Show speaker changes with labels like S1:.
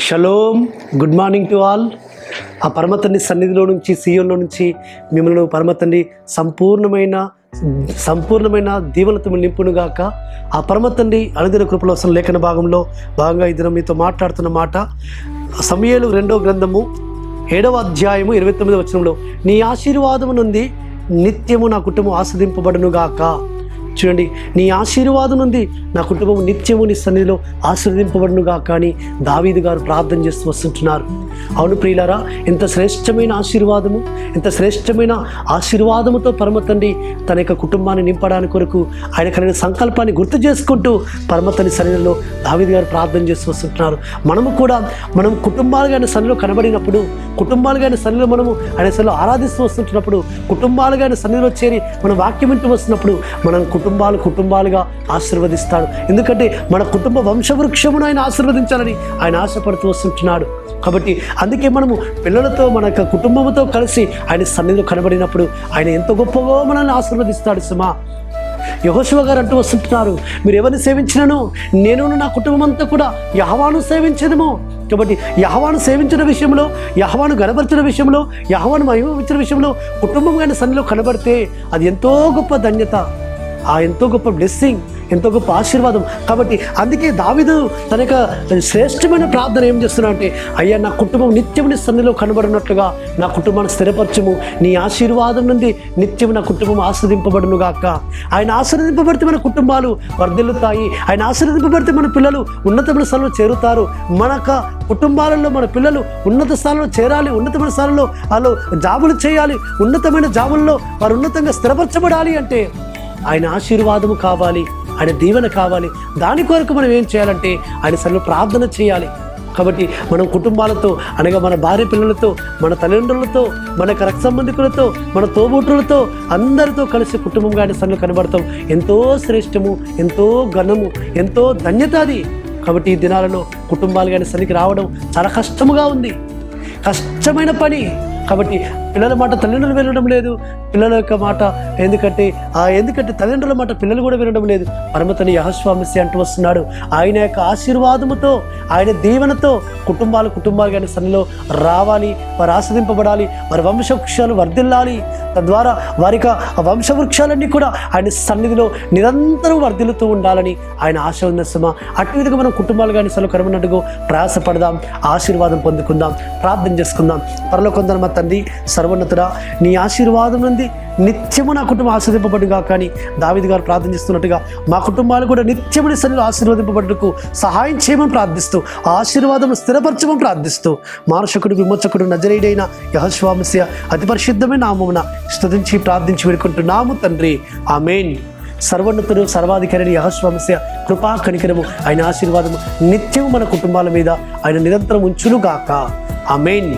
S1: Shalom, good morning to all. ఆ పరమతండ్రి సన్నిధిలో నుంచి, సీయోన్లో నుంచి మిమ్మల్ని పరమతండ్రి సంపూర్ణమైన దీవెనతో నింపునుగాక. ఆ పరమతండ్రి అనుదిన కృపలో వస్తున్న లేఖన భాగంగా ఈ దినం మీతో మాట్లాడుతున్న మాట సమూయేలు 2వ గ్రంథము 7వ అధ్యాయము 29వ వచనంలో, నీ ఆశీర్వాదము నుండి నిత్యము నా కుటుంబం ఆస్వాదింపబడునుగాక. చూడండి, నీ ఆశీర్వాదం నుండి నా కుటుంబం నిత్యము నీ సన్నిధిలో ఆశీర్వదింపబడునుగాక అని దావీదు గారు ప్రార్థన చేస్తూ వస్తుంటున్నారు. అవును ప్రియులారా, ఎంత శ్రేష్టమైన ఆశీర్వాదము, ఎంత శ్రేష్టమైన ఆశీర్వాదముతో పరమతండ్రి తన యొక్క కుటుంబాన్ని నింపడానికి కొరకు ఆయన కలిగిన సంకల్పాన్ని గుర్తు చేసుకుంటూ పరమతండ్రి సన్నిధిలో దావీదు గారు ప్రార్థన చేస్తూ వస్తుంటున్నారు. మనం కూడా కుటుంబాలుగా ఆయన సన్నిధిలో కనబడినప్పుడు, కుటుంబాలుగా ఆయన సన్నిధిలో మనము ఆయన సన్నిధిలో ఆరాధిస్తూ వస్తుంటున్నప్పుడు, కుటుంబాలుగా ఆయన సన్నిధిలో చేరి మనం వాక్యం వింటూ వస్తున్నప్పుడు మనం కుటుంబాలుగా ఆశీర్వదిస్తాడు. ఎందుకంటే మన కుటుంబ వంశవృక్షమును ఆయన ఆశీర్వదించాలని ఆయన ఆశపడుతూ వస్తుంటున్నాడు. కాబట్టి అందుకే మనము పిల్లలతో, మన యొక్క కుటుంబంతో కలిసి ఆయన సన్నిధిలో కనబడినప్పుడు ఆయన ఎంతో గొప్పగా మనల్ని ఆశీర్వదిస్తాడు. సుమా, యెహోషువ గారు అంటూ వస్తుంటున్నారు, మీరు ఎవరిని సేవించినను నేను నా కుటుంబం అంతా కూడా యెహోవాను సేవించదము. కాబట్టి యెహోవాను సేవించిన విషయంలో, యెహోవాను గణపరిచిన విషయంలో, యెహోవాను మహిమించిన విషయంలో కుటుంబం కానీ సన్నిధిలో కనబడితే అది ఎంతో గొప్ప ధన్యత, ఎంతో గొప్ప బ్లెస్సింగ్, ఎంతో గొప్ప ఆశీర్వాదం. కాబట్టి అందుకే దావీదు తన యొక్క శ్రేష్టమైన ప్రార్థన ఏం చేస్తున్నా అంటే, అయ్యా నా కుటుంబం నిత్యం నీ సన్నిధిలో కనబడినట్లుగా నా కుటుంబాన్ని స్థిరపరచము, నీ ఆశీర్వాదం నుండి నిత్యం నా కుటుంబం ఆశీర్వదింపబడునుగాక. ఆయన ఆశీర్వదింపబడితే మన కుటుంబాలు వర్ధిల్లుతాయి. ఆయన ఆశీర్వదింపబడితే మన పిల్లలు ఉన్నతమైన స్థానంలో చేరుతారు. మన కుటుంబాలలో మన పిల్లలు ఉన్నత స్థానంలో చేరాలి, ఉన్నతమైన స్థానంలో వాళ్ళు జాబులు చేయాలి, ఉన్నతమైన జాబుల్లో వారు ఉన్నతంగా స్థిరపరచబడాలి అంటే ఆయన ఆశీర్వాదము కావాలి, ఆయన దీవెన కావాలి. దాని కొరకు మనం ఏం చేయాలంటే ఆయన సన్నిధిలో ప్రార్థన చేయాలి. కాబట్టి మనం కుటుంబాలతో, అనగా మన భార్య పిల్లలతో, మన తల్లిదండ్రులతో, మన రక్త సంబంధికులతో, మన తోబుట్టులతో అందరితో కలిసి కుటుంబంగా ఆయన సన్నిధిలో కనబడతాం. ఎంతో శ్రేష్టము, ఎంతో ఘనము, ఎంతో ధన్యత అది. కాబట్టి ఈ దినాలలో కుటుంబాలుగా ఆయన సన్నిధికి రావడం చాలా కష్టముగా ఉంది, కష్టమైన పని. కాబట్టి పిల్లల మాట తల్లిదండ్రులు వినడం లేదు, పిల్లల యొక్క మాట ఎందుకంటే తల్లిదండ్రుల మాట పిల్లలు కూడా వినడం లేదు. పరమతండ్రి యెహోషువ మెస్సీయా అంటూ వస్తున్నాడు, ఆయన యొక్క ఆశీర్వాదముతో, ఆయన దీవెనతో కుటుంబాలు ఆయన సన్నిధిలో రావాలి, వారు ఆస్వాదింపబడాలి, వారి వంశవృక్షాలు వర్ధిల్లాలి. తద్వారా వారి వంశవృక్షాలన్నీ కూడా ఆయన సన్నిధిలో నిరంతరం వర్ధిల్లుతూ ఉండాలని ఆయన ఆశ ఉన్న సుమ. అటు విధంగా మనం కుటుంబాలుగా ఆయన సన్నిధిలో కనబడినట్టుగా ప్రయాసపడదాం, ఆశీర్వాదం పొందుకుందాం, ప్రార్థన చేసుకుందాం. పరలోకందర మా తండ్రి సర్వోన్నతుడా, నీ ఆశీర్వాదం నుండి నిత్యము నా కుటుంబం ఆశీర్వదింపబడుగా. కానీ దావీదు గారు ప్రార్థన చేస్తున్నట్టుగా మా కుటుంబాలు కూడా నిత్యముని సన్నిధిలో ఆశీర్వదింపబడుటకు సహాయం చేయమని ప్రార్థిస్తూ, ఆశీర్వాదం స్థిరపరచమని ప్రార్థిస్తూ, మానశకుడు విమోచకుడు నజరేయుడైన యెహోషువ మెస్సీయా అతి పరిశుద్ధమైన నామమున స్తుతించి ప్రార్థించి వేడుకుంటున్నాము తండ్రి, ఆమేన్. సర్వోన్నతుడు సర్వాధికారి యెహోషువ మెస్సీయా కృపా కనికరము, ఆయన ఆశీర్వాదము నిత్యము మన కుటుంబాల మీద ఆయన నిరంతరం ఉంచునుగాక. ఆమేన్.